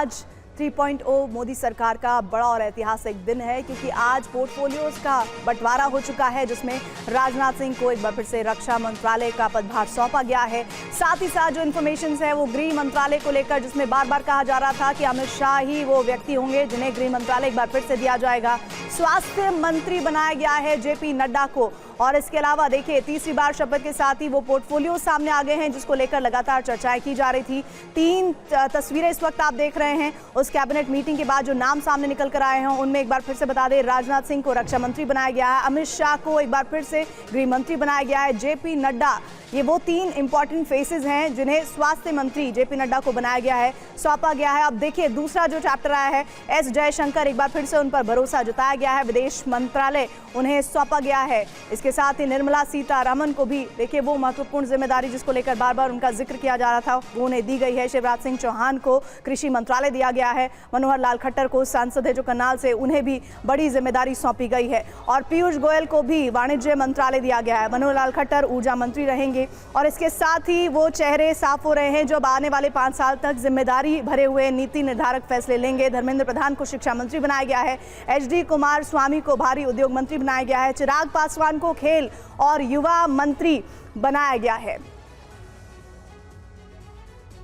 आज 3.0 मोदी सरकार का बड़ा और ऐतिहासिक दिन है, क्योंकि आज पोर्टफोलियोज का बंटवारा हो चुका है, जिसमें राजनाथ सिंह को एक बार फिर से रक्षा मंत्रालय का पदभार सौंपा गया है। साथ ही साथ जो इन्फॉर्मेशन है वो गृह मंत्रालय को लेकर, जिसमें बार बार कहा जा रहा था कि अमित शाह ही वो व्यक्ति होंगे जिन्हें गृह मंत्रालय एक बार फिर से दिया जाएगा। स्वास्थ्य मंत्री बनाया गया है जेपी नड्डा को, और इसके अलावा देखिए तीसरी बार शपथ के साथ ही वो पोर्टफोलियो सामने आ गए हैं, जिसको लेकर लगातार चर्चाएं की जा रही थी। 3 तस्वीरें इस वक्त आप देख रहे हैं। उस कैबिनेट मीटिंग के बाद जो नाम सामने निकल कर आए हैं उनमें एक बार फिर से बता दें, राजनाथ सिंह को रक्षा मंत्री बनाया गया है, अमित शाह को एक बार फिर से गृह मंत्री बनाया गया है, जेपी नड्डा, ये वो 3 इंपॉर्टेंट फेसेस हैं जिन्हें स्वास्थ्य मंत्री जेपी नड्डा को बनाया गया है, सौंपा गया है। अब देखिए दूसरा जो चैप्टर आया है, एस जयशंकर, एक बार फिर से उन पर भरोसा जताया गया है, विदेश मंत्रालय उन्हें सौंपा गया है। इसके साथ ही निर्मला सीतारमण को भी देखिए वो महत्वपूर्ण जिम्मेदारी जिसको लेकर बार बार उनका जिक्र किया जा रहा था वो उन्हें दी गई है। शिवराज सिंह चौहान को कृषि मंत्रालय दिया गया है, मनोहर लाल खट्टर को सांसद है जो करनाल से, उन्हें भी बड़ी जिम्मेदारी सौंपी गई है, और पीयूष गोयल को भी वाणिज्य मंत्रालय दिया गया है। मनोहर लाल खट्टर ऊर्जा मंत्री रहेंगे, और इसके साथ ही वो चेहरे साफ हो रहे हैं जो अब आने वाले 5 साल तक जिम्मेदारी भरे हुए नीति निर्धारक फैसले लेंगे। धर्मेंद्र प्रधान को शिक्षा मंत्री बनाया गया है, एचडी कुमार स्वामी को भारी उद्योग मंत्री बनाया गया है, चिराग पासवान को खेल और युवा मंत्री बनाया गया है।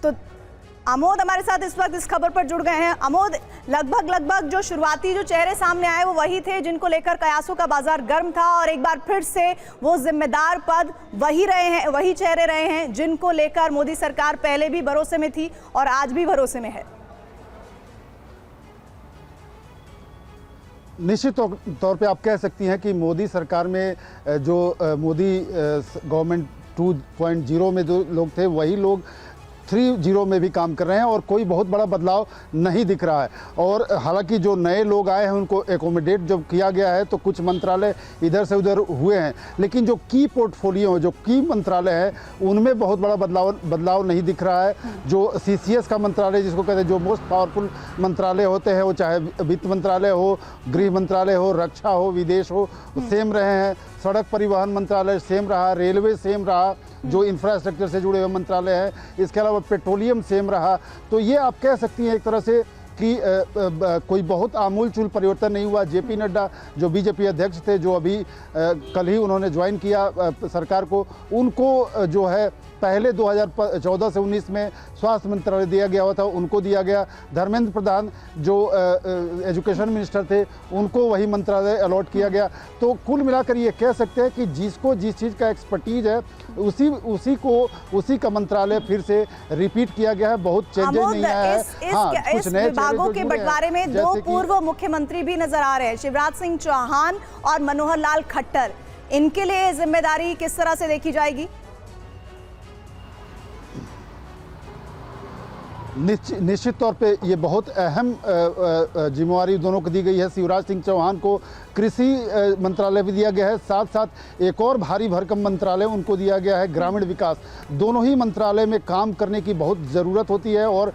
तो अमोद हमारे साथ इस वक्त इस खबर पर जुड़ गए हैं। अमोद, लगभग जो शुरुआती जो चेहरे सामने आए वो वही थे जिनको लेकर कयासों का बाजार गर्म था, और एक बार फिर से वो जिम्मेदार पद वही रहे हैं, वही चेहरे रहे हैं जिनको लेकर मोदी सरकार पहले भी भरोसे में थी और आज भी भरोसे में है। निश्चित तौर पे आप कह सकती हैं कि मोदी सरकार में जो मोदी गवर्नमेंट 2.0 में जो लोग थे वही लोग 3.0 में भी काम कर रहे हैं, और कोई बहुत बड़ा बदलाव नहीं दिख रहा है। और हालांकि जो नए लोग आए हैं उनको एकोमोडेट जब किया गया है तो कुछ मंत्रालय इधर से उधर हुए हैं, लेकिन जो की पोर्टफोलियो जो की मंत्रालय है उनमें बहुत बड़ा बदलाव नहीं दिख रहा है। जो CCS का मंत्रालय जिसको कहते हैं, जो मोस्ट पावरफुल मंत्रालय होते हैं, वो चाहे वित्त मंत्रालय हो, गृह मंत्रालय हो, रक्षा हो, विदेश हो, सेम रहे हैं। सड़क परिवहन मंत्रालय सेम रहा, रेलवे सेम रहा, जो इंफ्रास्ट्रक्चर से जुड़े हुए मंत्रालय हैं, इसके अलावा पेट्रोलियम सेम रहा। तो ये आप कह सकती हैं एक तरह से कि कोई बहुत आमूलचूल परिवर्तन नहीं हुआ। जेपी नड्डा जो बीजेपी अध्यक्ष थे, जो अभी कल ही उन्होंने ज्वाइन किया सरकार को, उनको जो है पहले 2014 से 19 में स्वास्थ्य मंत्रालय दिया गया हुआ था, उनको दिया गया। धर्मेंद्र प्रधान जो एजुकेशन मिनिस्टर थे, उनको वही मंत्रालय अलॉट किया गया। तो कुल मिलाकर ये कह सकते हैं कि जिसको जिस चीज़ का एक्सपर्टीज है उसी का मंत्रालय फिर से रिपीट किया गया है। बहुत चेंजेस नहीं आया है। हाँ, कुछ नए विभागों के बंटवारे में 2 पूर्व मुख्यमंत्री भी नजर आ रहे हैं, शिवराज सिंह चौहान और मनोहर लाल खट्टर। इनके लिए जिम्मेदारी किस तरह से देखी जाएगी? निश्चित तौर पे ये बहुत अहम जिम्मेवारी दोनों को दी गई है। शिवराज सिंह चौहान को कृषि मंत्रालय भी दिया गया है, साथ साथ एक और भारी भरकम मंत्रालय उनको दिया गया है, ग्रामीण विकास। दोनों ही मंत्रालय में काम करने की बहुत ज़रूरत होती है, और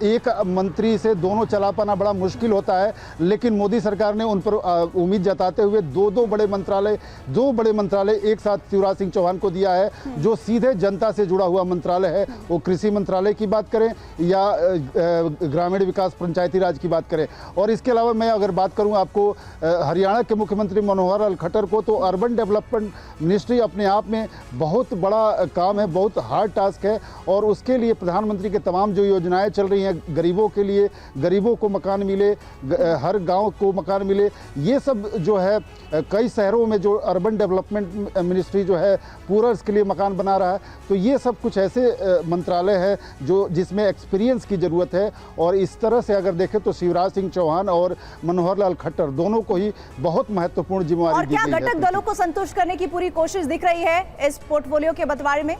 एक मंत्री से दोनों चला पाना बड़ा मुश्किल होता है। लेकिन मोदी सरकार ने उन पर उम्मीद जताते हुए दो बड़े मंत्रालय एक साथ शिवराज सिंह चौहान को दिया है, जो सीधे जनता से जुड़ा हुआ मंत्रालय है। वो कृषि मंत्रालय की बात करें या ग्रामीण विकास पंचायती राज की बात करें। और इसके अलावा मैं अगर बात करूं आपको हरियाणा के मुख्यमंत्री मनोहर लाल खट्टर को, तो अर्बन डेवलपमेंट मिनिस्ट्री अपने आप में बहुत बड़ा काम है, बहुत हार्ड टास्क है, और उसके लिए प्रधानमंत्री के तमाम जो योजनाएं चल रही हैं गरीबों के लिए, गरीबों को मकान मिले, हर गांव को मकान मिले, ये सब जो है कई शहरों में जो अर्बन डेवलपमेंट मिनिस्ट्री जो है पूरा इसके लिए मकान बना रहा है। तो ये सब कुछ ऐसे मंत्रालय है जो जिसमें एक्सपीरियंस की ज़रूरत है। और इस तरह से अगर देखें तो शिवराज सिंह चौहान और मनोहर लाल खट्टर दोनों को ही बहुत महत्वपूर्ण जिम्मेदारी दी गई है। और क्या घटक दलों को संतुष्ट करने की पूरी कोशिश दिख रही है इस पोर्टफोलियो के बंटवारे में?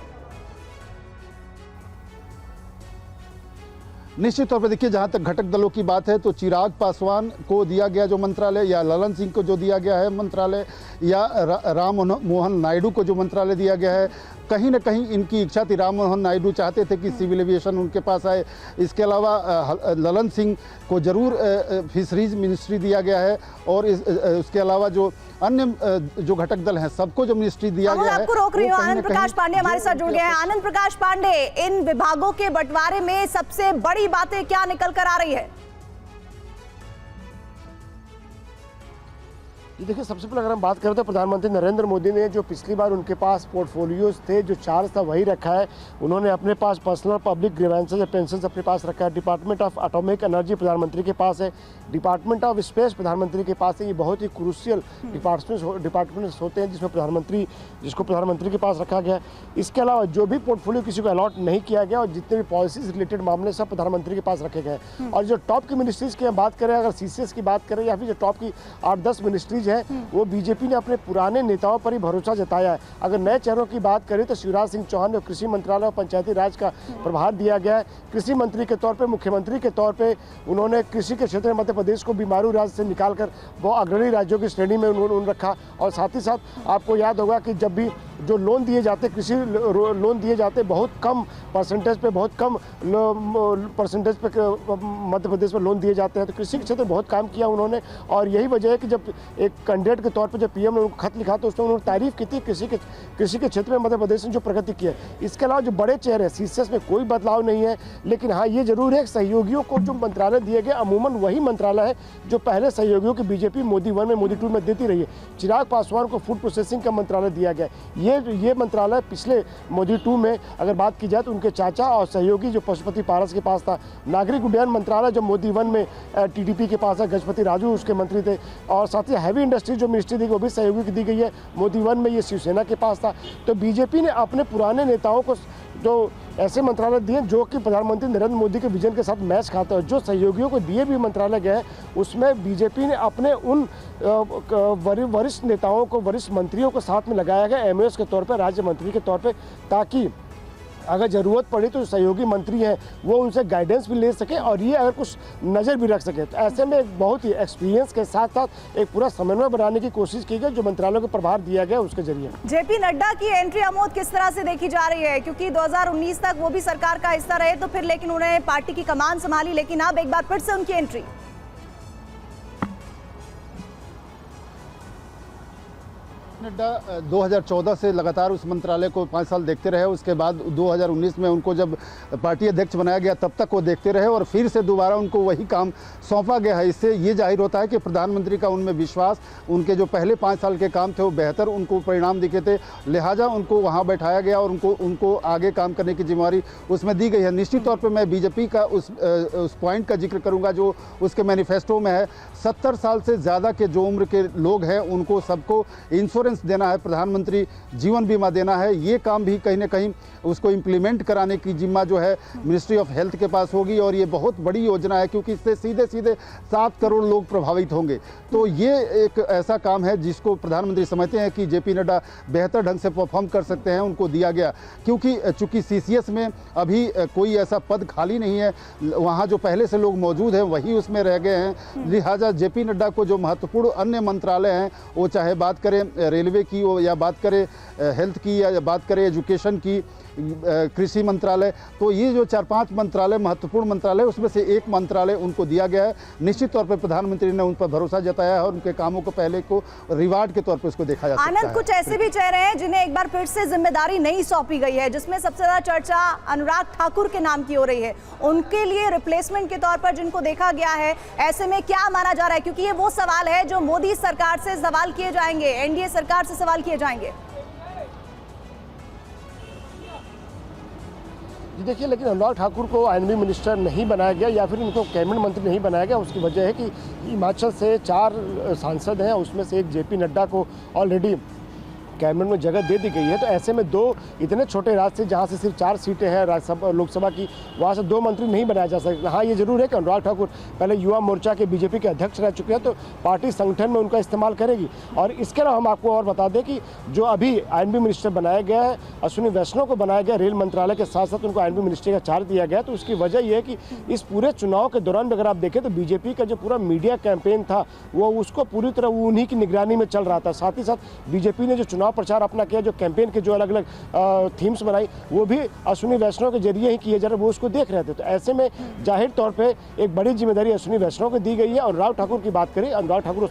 निश्चित तौर पर देखिए, जहां तक घटक दलों की बात है तो चिराग पासवान को दिया गया जो मंत्रालय, या ललन सिंह को जो दिया गया है मंत्रालय, या राम मोहन नायडू को जो मंत्रालय दिया गया है, कहीं ना कहीं इनकी इच्छा थी। राम मोहन नायडू चाहते थे कि सिविल एविएशन उनके पास आए। इसके अलावा ललन सिंह को जरूर फिशरीज मिनिस्ट्री दिया गया है, और उसके अलावा जो अन्य जो घटक दल हैं सबको जो मिनिस्ट्री दिया गया है। आपको रोक रही हूँ, आनंद प्रकाश पांडे हमारे साथ जुड़ गए हैं। आनंद प्रकाश पांडे, इन विभागों के बंटवारे में सबसे बड़ी बातें क्या निकल कर आ रही है? जी देखिए, सबसे पहले अगर हम बात करें तो प्रधानमंत्री नरेंद्र मोदी ने जो पिछली बार उनके पास पोर्टफोलियोज थे, जो चार्ज था वही रखा है। उन्होंने अपने पास पर्सनल पब्लिक ग्रीवेंसेस और पेंशन अपने पास रखा है। डिपार्टमेंट ऑफ एटॉमिक एनर्जी प्रधानमंत्री के पास है। डिपार्टमेंट ऑफ स्पेस प्रधानमंत्री के पास है। ये बहुत ही क्रूशियल डिपार्टमेंट्स होते हैं जिसको प्रधानमंत्री के पास रखा गया है। इसके अलावा जो भी पोर्टफोलियो किसी को अलॉट नहीं किया गया और जितने भी पॉलिसीज रिलेटेड मामले सब प्रधानमंत्री के पास रखे गए हैं। और जो टॉप की मिनिस्ट्रीज की हम बात करें, अगर CCS की बात करें या फिर जो टॉप की 8-10 मिनिस्ट्रीज है, वो बीजेपी ने अपने पुराने नेताओं पर ही भरोसा जताया है। अगर नए चेहरों की बात करें तो शिवराज सिंह चौहान ने कृषि मंत्रालय और पंचायती राज का प्रभार दिया गया है। कृषि मंत्री के तौर पे, मुख्यमंत्री के तौर पे उन्होंने कृषि के क्षेत्र में मध्य प्रदेश को बीमारू राज्य से निकालकर वो अग्रणी राज्यों की श्रेणी में उन्होंने रखा। और साथ ही साथ आपको याद होगा कि जब भी जो लोन दिए जाते, कृषि लोन दिए जाते, बहुत कम परसेंटेज पे मध्य प्रदेश में लोन दिए जाते हैं। तो कृषि के क्षेत्र में बहुत काम किया उन्होंने। और यही वजह है कि जब एक कैंडिडेट के तौर पर जब PM ने उनको खत लिखा तो उसमें उन्होंने तारीफ की थी कृषि के क्षेत्र में मध्य प्रदेश ने जो प्रगति की है। इसके अलावा जो बड़े चेहरे CCS में कोई बदलाव नहीं है, लेकिन हाँ ये जरूर है सहयोगियों को जो मंत्रालय दिए गए अमूमन वही मंत्रालय है जो पहले सहयोगियों की बीजेपी मोदी 1 में मोदी 2 में देती रही है। चिराग पासवान को फूड प्रोसेसिंग का मंत्रालय दिया गया। ये मंत्रालय पिछले मोदी 2 में अगर बात की जाए तो उनके चाचा और सहयोगी जो पशुपति पारस के पास था। नागरिक उड्डयन मंत्रालय जो मोदी 1 में TDP के पास है, गजपति राजू उसके मंत्री थे। और साथ ही हैवी इंडस्ट्री जो मिनिस्ट्री दी गई वो भी सहयोगी की दी गई है। मोदी 1 में ये शिवसेना के पास था। तो बीजेपी ने अपने पुराने नेताओं को जो ऐसे मंत्रालय दिए जो कि प्रधानमंत्री नरेंद्र मोदी के विजन के साथ मैच खाते हैं। जो सहयोगियों को दिए भी मंत्रालय गए उसमें बीजेपी ने अपने उन वरिष्ठ नेताओं को, वरिष्ठ मंत्रियों को साथ में लगाया गया MOS के तौर पर, राज्य मंत्री के तौर पर, ताकि अगर ज़रूरत पड़ी तो सहयोगी मंत्री हैं वो उनसे गाइडेंस भी ले सके और ये अगर कुछ नज़र भी रख सके। तो ऐसे में एक बहुत ही एक्सपीरियंस के साथ साथ एक पूरा समन्वय बनाने की कोशिश की गई जो मंत्रालयों को प्रभार दिया गया उसके जरिए। JP नड्डा की एंट्री अमोद किस तरह से देखी जा रही है? क्योंकि 2019 तक वो भी सरकार का हिस्सा रहे तो फिर लेकिन उन्होंने पार्टी की कमान संभाली, लेकिन अब एक बार फिर से उनकी एंट्री। नड्डा 2014 से लगातार उस मंत्रालय को 5 साल देखते रहे। उसके बाद 2019 में उनको जब पार्टी अध्यक्ष बनाया गया तब तक वो देखते रहे और फिर से दोबारा उनको वही काम सौंपा गया है। इससे ये जाहिर होता है कि प्रधानमंत्री का उनमें विश्वास, उनके जो पहले 5 साल के काम थे वो बेहतर उनको परिणाम दिखे थे, लिहाजा उनको वहाँ बैठाया गया और उनको आगे काम करने की जिम्मेवारी उसमें दी गई है। निश्चित तौर पर मैं बीजेपी का उस पॉइंट का जिक्र करूँगा जो उसके मैनिफेस्टो में है। 70 साल से ज़्यादा के जो उम्र के लोग हैं उनको सबको इंश्योरेंस देना है, प्रधानमंत्री जीवन बीमा देना है। ये काम भी कहीं ना कहीं उसको इम्प्लीमेंट कराने की जिम्मा जो है मिनिस्ट्री ऑफ हेल्थ के पास होगी और ये बहुत बड़ी योजना है क्योंकि इससे सीधे 7 करोड़ लोग प्रभावित होंगे। तो ये एक ऐसा काम है जिसको प्रधानमंत्री समझते हैं कि JP नड्डा बेहतर ढंग से परफॉर्म कर सकते हैं, उनको दिया गया। क्योंकि चूंकि CCS में अभी कोई ऐसा पद खाली नहीं है, वहाँ जो पहले से लोग मौजूद हैं वही उसमें रह गए हैं, लिहाजा JP नड्डा को जो महत्वपूर्ण अन्य मंत्रालय हैं वो चाहे बात करें रेलवे की हो या बात करें हेल्थ की या बात करें एजुकेशन की, कृषि मंत्रालय, तो ये जो 4-5 मंत्रालय महत्वपूर्ण मंत्रालय उसमें से एक मंत्रालय उनको दिया गया है। निश्चित तौर पर प्रधानमंत्री ने उन पर भरोसा जताया है और उनके कामों को पहले को रिवार्ड के तौर पर उसको देखा जा सकता है। आनंद, कुछ ऐसे भी चेहरे हैं जिन्हें एक बार फिर से जिम्मेदारी नहीं सौंपी गई है, जिसमें सबसे ज्यादा चर्चा अनुराग ठाकुर के नाम की हो रही है। उनके लिए रिप्लेसमेंट के तौर पर जिनको देखा गया है, ऐसे में क्या माना जा रहा है? क्योंकि ये वो सवाल है जो मोदी सरकार से सवाल किए जाएंगे, NDA सरकार से सवाल किए जाएंगे। जी देखिए, लेकिन अनुराग ठाकुर को INB मिनिस्टर नहीं बनाया गया या फिर उनको कैबिनेट मंत्री नहीं बनाया गया। उसकी वजह है कि हिमाचल से 4 सांसद हैं, उसमें से एक JP नड्डा को ऑलरेडी कैबिनेट में जगह दे दी गई है। तो ऐसे में 2 इतने छोटे राज्य से जहाँ से सिर्फ 4 सीटें हैं राज्यसभा लोकसभा की, वहाँ से 2 मंत्री नहीं बनाया जा सकता। हाँ ये जरूर है कि अनुराग ठाकुर पहले युवा मोर्चा के BJP के अध्यक्ष रह चुके हैं तो पार्टी संगठन में उनका इस्तेमाल करेगी। और इसके अलावा हम आपको और बता दें कि जो अभी INB मिनिस्टर बनाया गया है, अश्विनी वैष्णव को बनाया गया रेल मंत्रालय के साथ साथ उनको INB मिनिस्ट्री का चार्ज दिया गया। तो उसकी वजह यह है कि इस पूरे चुनाव के दौरान अगर आप देखें तो BJP का जो पूरा मीडिया कैंपेन था वो उसको पूरी तरह उन्हीं की निगरानी में चल रहा था। साथ ही साथ BJP ने जो चुनाव चुनाव प्रचार अपना किया, जो कैंपेन के जो अलग अलग थीम्स बनाई वो भी अश्विनी वैष्णव के जरिए ही किए जा रहे, वो उसको देख रहे थे। तो ऐसे में जाहिर तौर पे एक बड़ी जिम्मेदारी अश्विनी वैष्णव को दी गई है। और राव ठाकुर की बात करें, अनुराग ठाकुर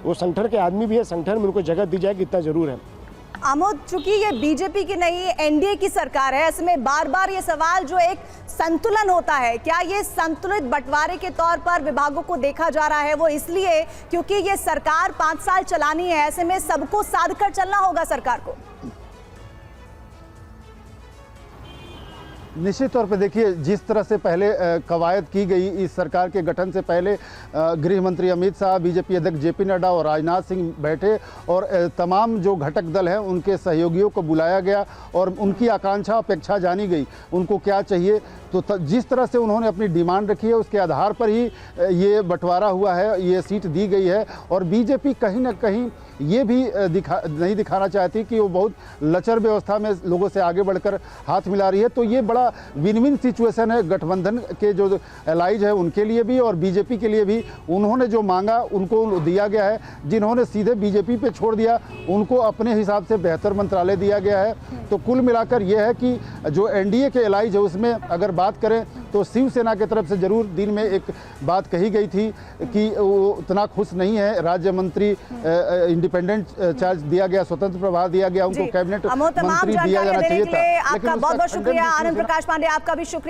वो संगठन के आदमी भी है, संगठन में उनको जगह दी जाएगी, इतना जरूर है। आमोद, चूंकि ये बीजेपी की नहीं एनडीए की सरकार है, इसमें बार बार ये सवाल जो एक संतुलन होता है, क्या ये संतुलित बंटवारे के तौर पर विभागों को देखा जा रहा है? वो इसलिए क्योंकि ये सरकार 5 साल चलानी है, ऐसे में सबको साध कर चलना होगा सरकार को। निश्चित तौर पे देखिए, जिस तरह से पहले कवायद की गई इस सरकार के गठन से पहले, गृह मंत्री अमित शाह, बीजेपी अध्यक्ष जेपी नड्डा और राजनाथ सिंह बैठे और तमाम जो घटक दल हैं उनके सहयोगियों को बुलाया गया और उनकी आकांक्षा अपेक्षा जानी गई, उनको क्या चाहिए। तो जिस तरह से उन्होंने अपनी डिमांड रखी है उसके आधार पर ही ये बंटवारा हुआ है, ये सीट दी गई है। और बीजेपी कहीं ना कहीं ये भी नहीं दिखाना चाहती कि वो बहुत लचर व्यवस्था में लोगों से आगे बढ़कर हाथ मिला रही है। तो ये बड़ा विन विन सिचुएशन है गठबंधन के जो एलाइज है उनके लिए भी और बीजेपी के लिए भी। उन्होंने जो मांगा उनको दिया गया है, जिन्होंने सीधे बीजेपी पे छोड़ दिया उनको अपने हिसाब से बेहतर मंत्रालय दिया गया है। तो कुल मिलाकर यह है कि जो एनडीए के एलाइज है उसमें अगर बात करें तो शिवसेना की तरफ से जरूर दिन में एक बात कही गई थी कि वो उतना खुश नहीं है। राज्य मंत्री इंडिपेंडेंट चार्ज दिया गया, स्वतंत्र प्रभार दिया गया, उनको कैबिनेट मंत्री दिया जाना चाहिए था। आपका बहुत बहुत शुक्रिया। आनंद प्रकाश पांडे, आपका भी शुक्रिया।